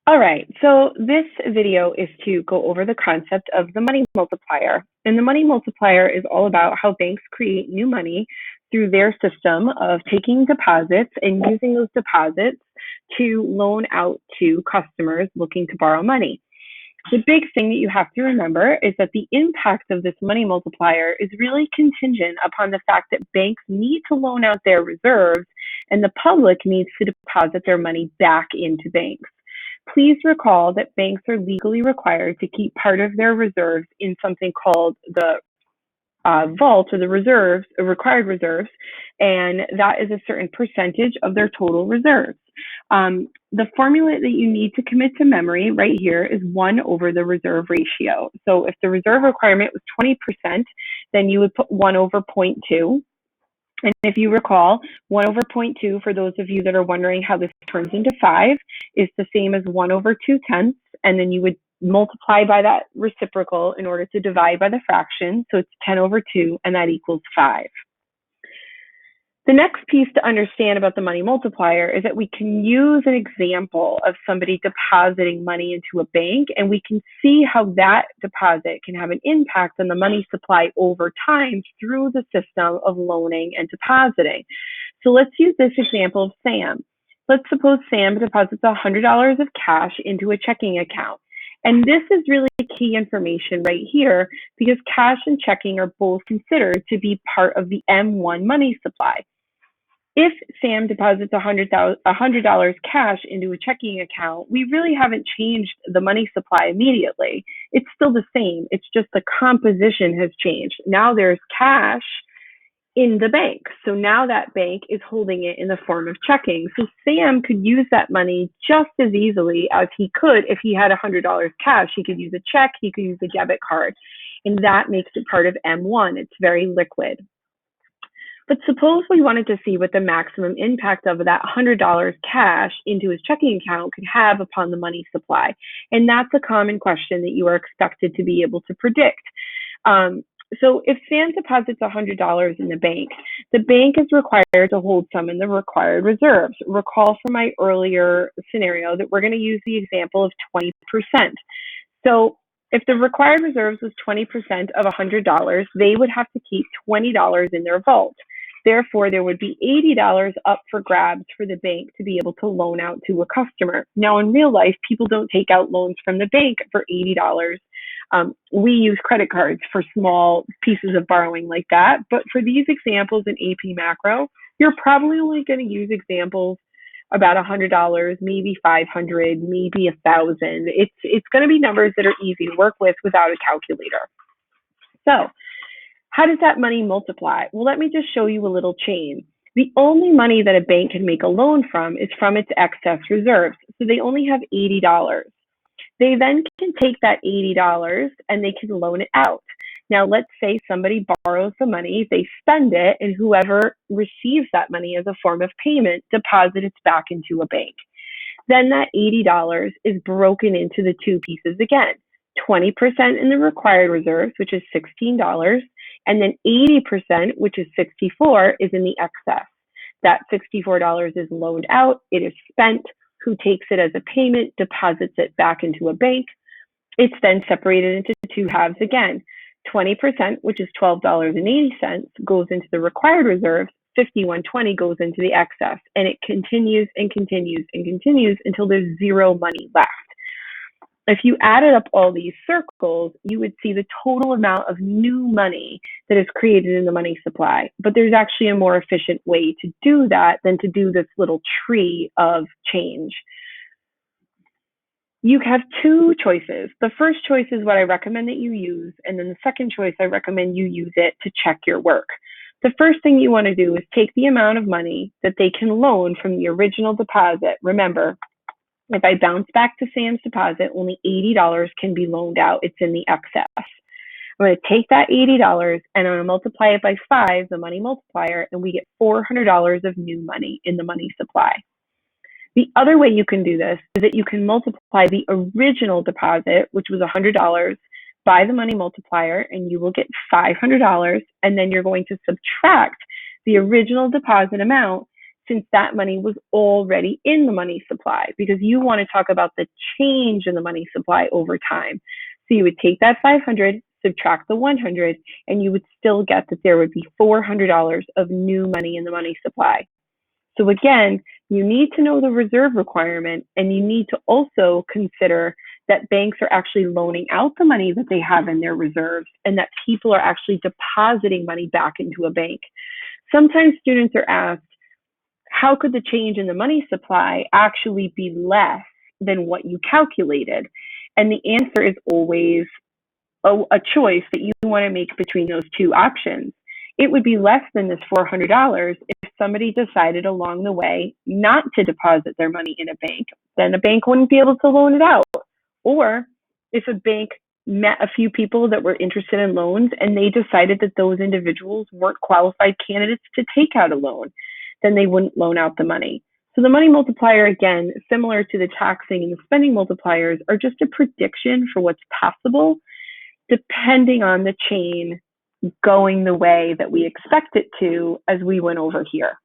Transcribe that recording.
All right, so this video is to go over the concept of the money multiplier. And the money multiplier is all about how banks create new money through their system of taking deposits and using those deposits to loan out to customers looking to borrow money. The big thing that you have to remember is that the impact of this money multiplier is really contingent upon the fact that banks need to loan out their reserves and the public needs to deposit their money back into banks. Please recall that banks are legally required to keep part of their reserves in something called the vault or the reserves, required reserves, and that is a certain percentage of their total reserves. The formula that you need to commit to memory right here is 1 over the reserve ratio. So if the reserve requirement was 20%, then you would put 1 over 0.2. And if you recall, 1 over 0.2, for those of you that are wondering how this turns into 5, is the same as 1 over 2/10, and then you would multiply by that reciprocal in order to divide by the fraction. So it's 10 over 2, and that equals 5. The next piece to understand about the money multiplier is that we can use an example of somebody depositing money into a bank, and we can see how that deposit can have an impact on the money supply over time through the system of loaning and depositing. So let's use this example of Sam. Let's suppose Sam deposits $100 of cash into a checking account. And this is really key information right here because cash and checking are both considered to be part of the M1 money supply. If Sam deposits $100 cash into a checking account, we really haven't changed the money supply immediately. It's still the same. It's just the composition has changed. Now there's cash in the bank. So now that bank is holding it in the form of checking. So Sam could use that money just as easily as he could if he had $100 cash. He could use a check, he could use a debit card, and that makes it part of M1. It's very liquid. But suppose we wanted to see what the maximum impact of that $100 cash into his checking account could have upon the money supply. And that's a common question that you are expected to be able to predict. So if Sam deposits $100 in the bank is required to hold some in the required reserves. Recall from my earlier scenario that we're going to use the example of 20%. So if the required reserves was 20% of $100, they would have to keep $20 in their vault. Therefore, there would be $80 up for grabs for the bank to be able to loan out to a customer. Now, in real life, people don't take out loans from the bank for $80. We use credit cards for small pieces of borrowing like that. But for these examples in AP Macro, you're probably only going to use examples about $100, maybe $500, maybe $1,000. It's going to be numbers that are easy to work with without a calculator. So how does that money multiply? Well, let me just show you a little chain. The only money that a bank can make a loan from is from its excess reserves. So they only have $80. They then can take that $80 and they can loan it out. Now, let's say somebody borrows the money, they spend it, and whoever receives that money as a form of payment deposits it back into a bank. Then that $80 is broken into the two pieces again. 20% in the required reserves, which is $16, and then 80%, which is $64, is in the excess. That $64 is loaned out, it is spent. Who takes it as a payment, deposits it back into a bank. It's then separated into two halves again. 20%, which is $12.80, goes into the required reserves. $51.20 goes into the excess, and it continues and continues and continues until there's zero money left. If you added up all these circles, you would see the total amount of new money that is created in the money supply. But there's actually a more efficient way to do that than to do this little tree of change. You have two choices. The first choice is what I recommend that you use, and then the second choice, I recommend you use it to check your work. The first thing you want to do is take the amount of money that they can loan from the original deposit. Remember, if I bounce back to Sam's deposit, only $80 can be loaned out. It's in the excess. I'm going to take that $80 and I'm going to multiply it by 5, the money multiplier, and we get $400 of new money in the money supply. The other way you can do this is that you can multiply the original deposit, which was $100, by the money multiplier, and you will get $500, and then you're going to subtract the original deposit amount since that money was already in the money supply, because you want to talk about the change in the money supply over time. So you would take that 500, subtract the 100, and you would still get that there would be $400 of new money in the money supply. So again, you need to know the reserve requirement, and you need to also consider that banks are actually loaning out the money that they have in their reserves, and that people are actually depositing money back into a bank. Sometimes students are asked, how could the change in the money supply actually be less than what you calculated? And the answer is always a choice that you want to make between those two options. It would be less than this $400 if somebody decided along the way not to deposit their money in a bank. Then a bank wouldn't be able to loan it out. Or if a bank met a few people that were interested in loans and they decided that those individuals weren't qualified candidates to take out a loan, then they wouldn't loan out the money. So the money multiplier, again, similar to the taxing and the spending multipliers, are just a prediction for what's possible depending on the chain going the way that we expect it to, as we went over here.